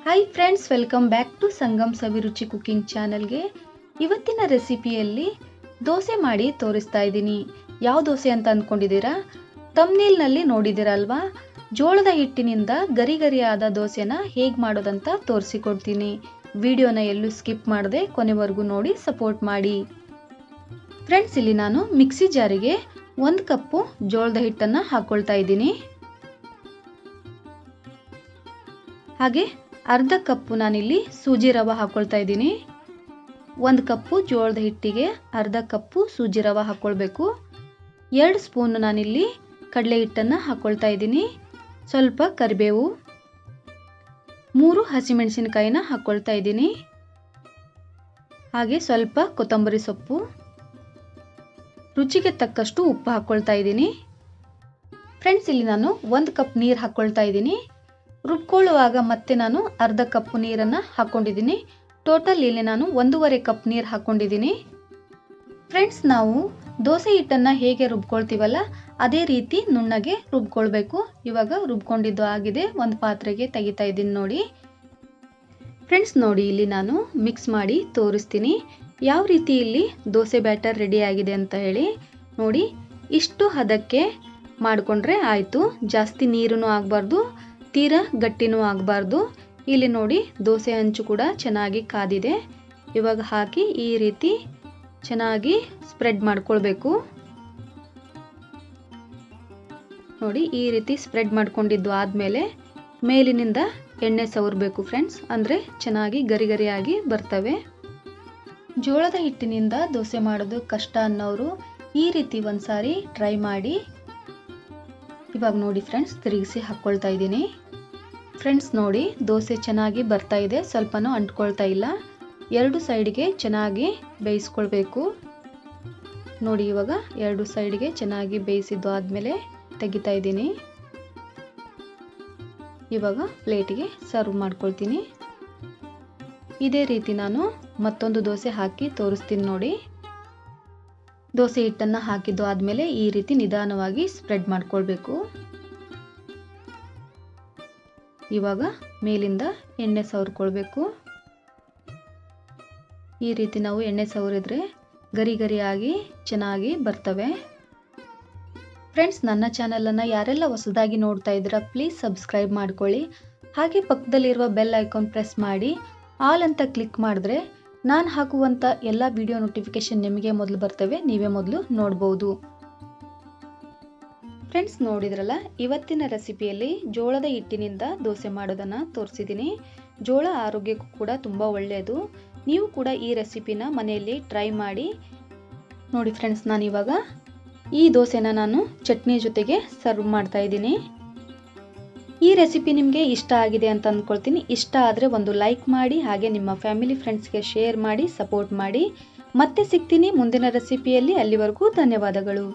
Hi friends, welcome back to Sangam Saviruchi cooking ಚಾನಲ್ಗೆ. ಇವತ್ತಿನ ರೆಸಿಪಿಯಲ್ಲಿ ದೋಸೆ ಮಾಡಿ ತೋರಿಸ್ತಾ ಇದ್ದೀನಿ. ಯಾವ ದೋಸೆ ಅಂತ ಅಂದ್ಕೊಂಡಿದ್ದೀರಾ? ತಮ್ನೇಲ್ನಲ್ಲಿ ನೋಡಿದ್ದೀರಲ್ವಾ? ಜೋಳದ ಹಿಟ್ಟಿನಿಂದ ಗರಿ ಗರಿಯಾದ ದೋಸೆನ ಹೇಗೆ ಮಾಡೋದಂತ ತೋರಿಸಿಕೊಡ್ತೀನಿ. ವಿಡಿಯೋನ ಎಲ್ಲೂ ಸ್ಕಿಪ್ ಮಾಡದೆ ಕೊನೆವರೆಗೂ ನೋಡಿ ಸಪೋರ್ಟ್ ಮಾಡಿ. ಫ್ರೆಂಡ್ಸ್, ಇಲ್ಲಿ ನಾನು ಮಿಕ್ಸಿ ಜಾರಿಗೆ 1 ಕಪ್ಪು ಜೋಳದ ಹಿಟ್ಟನ್ನು ಹಾಕ್ಕೊಳ್ತಾ ಇದ್ದೀನಿ. ಹಾಗೆ ಅರ್ಧ ಕಪ್ಪು ನಾನಿಲ್ಲಿ ಸೂಜಿ ರವೆ ಹಾಕ್ಕೊಳ್ತಾ ಇದ್ದೀನಿ. 1 ಕಪ್ಪು ಜೋಳದ ಹಿಟ್ಟಿಗೆ ಅರ್ಧ ಕಪ್ಪು ಸೂಜಿ ರವೆ ಹಾಕ್ಕೊಳ್ಬೇಕು. 2 ಸ್ಪೂನ್ ನಾನಿಲ್ಲಿ ಕಡಲೆ ಹಿಟ್ಟನ್ನು ಹಾಕ್ಕೊಳ್ತಾ ಇದ್ದೀನಿ. ಸ್ವಲ್ಪ ಕರಿಬೇವು, 3 ಹಸಿಮೆಣಸಿನಕಾಯಿನ ಹಾಕ್ಕೊಳ್ತಾ ಇದ್ದೀನಿ. ಹಾಗೆ ಸ್ವಲ್ಪ ಕೊತ್ತಂಬರಿ ಸೊಪ್ಪು, ರುಚಿಗೆ ತಕ್ಕಷ್ಟು ಉಪ್ಪು ಹಾಕ್ಕೊಳ್ತಾ ಇದ್ದೀನಿ. ಫ್ರೆಂಡ್ಸ್, ಇಲ್ಲಿ ನಾನು 1 ಕಪ್ ನೀರು ಹಾಕ್ಕೊಳ್ತಾ ಇದ್ದೀನಿ. ರುಬ್ಕೊಳ್ಳುವಾಗ ಮತ್ತೆ ನಾನು ಅರ್ಧ ಕಪ್ ನೀರನ್ನು ಹಾಕ್ಕೊಂಡಿದ್ದೀನಿ. ಟೋಟಲ್ ಇಲ್ಲಿ ನಾನು 1.5 ಕಪ್ ನೀರು ಹಾಕ್ಕೊಂಡಿದ್ದೀನಿ. ಫ್ರೆಂಡ್ಸ್, ನಾವು ದೋಸೆ ಹಿಟ್ಟನ್ನು ಹೇಗೆ ರುಬ್ಕೊಳ್ತೀವಲ್ಲ ಅದೇ ರೀತಿ ನುಣ್ಣಗೆ ರುಬ್ಕೊಳ್ಬೇಕು. ಇವಾಗ ರುಬ್ಕೊಂಡಿದ್ದು ಆಗಿದೆ. ಒಂದು ಪಾತ್ರೆಗೆ ತೆಗಿತಾ ಇದ್ದೀನಿ ನೋಡಿ. ಫ್ರೆಂಡ್ಸ್, ನೋಡಿ ಇಲ್ಲಿ ನಾನು ಮಿಕ್ಸ್ ಮಾಡಿ ತೋರಿಸ್ತೀನಿ ಯಾವ ರೀತಿ ಇಲ್ಲಿ ದೋಸೆ ಬ್ಯಾಟರ್ ರೆಡಿ ಆಗಿದೆ ಅಂತ ಹೇಳಿ. ನೋಡಿ, ಇಷ್ಟು ಹದಕ್ಕೆ ಮಾಡಿಕೊಂಡ್ರೆ ಆಯಿತು. ಜಾಸ್ತಿ ನೀರೂ ಆಗಬಾರ್ದು, ತೀರಾ ಗಟ್ಟಿನೂ ಆಗಬಾರ್ದು. ಇಲ್ಲಿ ನೋಡಿ, ದೋಸೆ ಹಂಚು ಕೂಡ ಚೆನ್ನಾಗಿ ಕಾದಿದೆ. ಇವಾಗ ಹಾಕಿ ಈ ರೀತಿ ಚೆನ್ನಾಗಿ ಸ್ಪ್ರೆಡ್ ಮಾಡ್ಕೊಳ್ಬೇಕು. ನೋಡಿ, ಈ ರೀತಿ ಸ್ಪ್ರೆಡ್ ಮಾಡ್ಕೊಂಡಿದ್ದು ಆದಮೇಲೆ ಮೇಲಿನಿಂದ ಎಣ್ಣೆ ಸವರಬೇಕು ಫ್ರೆಂಡ್ಸ್, ಅಂದರೆ ಚೆನ್ನಾಗಿ ಗರಿ ಗರಿಯಾಗಿ ಬರ್ತವೆ. ಜೋಳದ ಹಿಟ್ಟಿನಿಂದ ದೋಸೆ ಮಾಡೋದು ಕಷ್ಟ ಅನ್ನೋರು ಈ ರೀತಿ ಒಂದ್ಸಾರಿ ಟ್ರೈ ಮಾಡಿ. ಇವಾಗ ನೋಡಿ ಫ್ರೆಂಡ್ಸ್, ತಿರುಗಿಸಿ ಹಾಕ್ಕೊಳ್ತಾ ಇದ್ದೀನಿ. ಫ್ರೆಂಡ್ಸ್, ನೋಡಿ ದೋಸೆ ಚೆನ್ನಾಗಿ ಬರ್ತಾ ಇದೆ, ಸ್ವಲ್ಪನೂ ಅಂಟ್ಕೊಳ್ತಾ ಇಲ್ಲ. 2 ಸೈಡ್ಗೆ ಚೆನ್ನಾಗಿ ಬೇಯಿಸ್ಕೊಳ್ಬೇಕು. ನೋಡಿ, ಇವಾಗ 2 ಸೈಡ್ಗೆ ಚೆನ್ನಾಗಿ ಬೇಯಿಸಿದ್ದು ಆದಮೇಲೆ ತೆಗಿತಾ ಇದ್ದೀನಿ. ಇವಾಗ ಪ್ಲೇಟಿಗೆ ಸರ್ವ್ ಮಾಡ್ಕೊಳ್ತೀನಿ. ಇದೇ ರೀತಿ ನಾನು ಮತ್ತೊಂದು ದೋಸೆ ಹಾಕಿ ತೋರಿಸ್ತೀನಿ ನೋಡಿ. ದೋಸೆ ಹಿಟ್ಟನ್ನು ಹಾಕಿದ್ದು ಆದಮೇಲೆ ಈ ರೀತಿ ನಿಧಾನವಾಗಿ ಸ್ಪ್ರೆಡ್ ಮಾಡ್ಕೊಳ್ಬೇಕು. ಇವಾಗ ಮೇಲಿಂದ ಎಣ್ಣೆ ಸವರ್ಕೊಳ್ಬೇಕು. ಈ ರೀತಿ ನಾವು ಎಣ್ಣೆ ಸವರಿದ್ರೆ ಗರಿ ಗರಿಯಾಗಿ ಚೆನ್ನಾಗಿ ಬರ್ತವೆ. ಫ್ರೆಂಡ್ಸ್, ನನ್ನ ಚಾನಲನ್ನು ಯಾರೆಲ್ಲ ಹೊಸದಾಗಿ ನೋಡ್ತಾ ಇದ್ದೀರಾ ಪ್ಲೀಸ್ ಸಬ್ಸ್ಕ್ರೈಬ್ ಮಾಡ್ಕೊಳ್ಳಿ. ಹಾಗೆ ಪಕ್ಕದಲ್ಲಿರುವ ಬೆಲ್ ಐಕಾನ್ ಪ್ರೆಸ್ ಮಾಡಿ ಆಲ್ ಅಂತ ಕ್ಲಿಕ್ ಮಾಡಿದ್ರೆ ನಾನು ಹಾಕುವಂಥ ಎಲ್ಲ ವಿಡಿಯೋ ನೋಟಿಫಿಕೇಶನ್ ನಿಮಗೆ ಮೊದಲು ಬರ್ತವೆ, ನೀವೇ ಮೊದಲು ನೋಡ್ಬೋದು. ಫ್ರೆಂಡ್ಸ್, ನೋಡಿದ್ರಲ್ಲ, ಇವತ್ತಿನ ರೆಸಿಪಿಯಲ್ಲಿ ಜೋಳದ ಹಿಟ್ಟಿನಿಂದ ದೋಸೆ ಮಾಡೋದನ್ನು ತೋರಿಸಿದ್ದೀನಿ. ಜೋಳ ಆರೋಗ್ಯಕ್ಕೂ ಕೂಡ ತುಂಬ ಒಳ್ಳೆಯದು. ನೀವು ಕೂಡ ಈ ರೆಸಿಪಿನ ಮನೆಯಲ್ಲಿ ಟ್ರೈ ಮಾಡಿ ನೋಡಿ. ಫ್ರೆಂಡ್ಸ್, ನಾನಿವಾಗ ಈ ದೋಸೆನ ನಾನು ಚಟ್ನಿ ಜೊತೆಗೆ ಸರ್ವ್ ಮಾಡ್ತಾ ಇದ್ದೀನಿ. ಈ ರೆಸಿಪಿ ನಿಮಗೆ ಇಷ್ಟ ಆಗಿದೆ ಅಂತ ಅಂದ್ಕೊಳ್ತೀನಿ. ಇಷ್ಟ ಆದರೆ ಒಂದು ಲೈಕ್ ಮಾಡಿ, ಹಾಗೆ ನಿಮ್ಮ ಫ್ಯಾಮಿಲಿ ಫ್ರೆಂಡ್ಸ್ಗೆ ಶೇರ್ ಮಾಡಿ ಸಪೋರ್ಟ್ ಮಾಡಿ. ಮತ್ತೆ ಸಿಗ್ತೀನಿ ಮುಂದಿನ ರೆಸಿಪಿಯಲ್ಲಿ. ಅಲ್ಲಿವರೆಗೂ ಧನ್ಯವಾದಗಳು.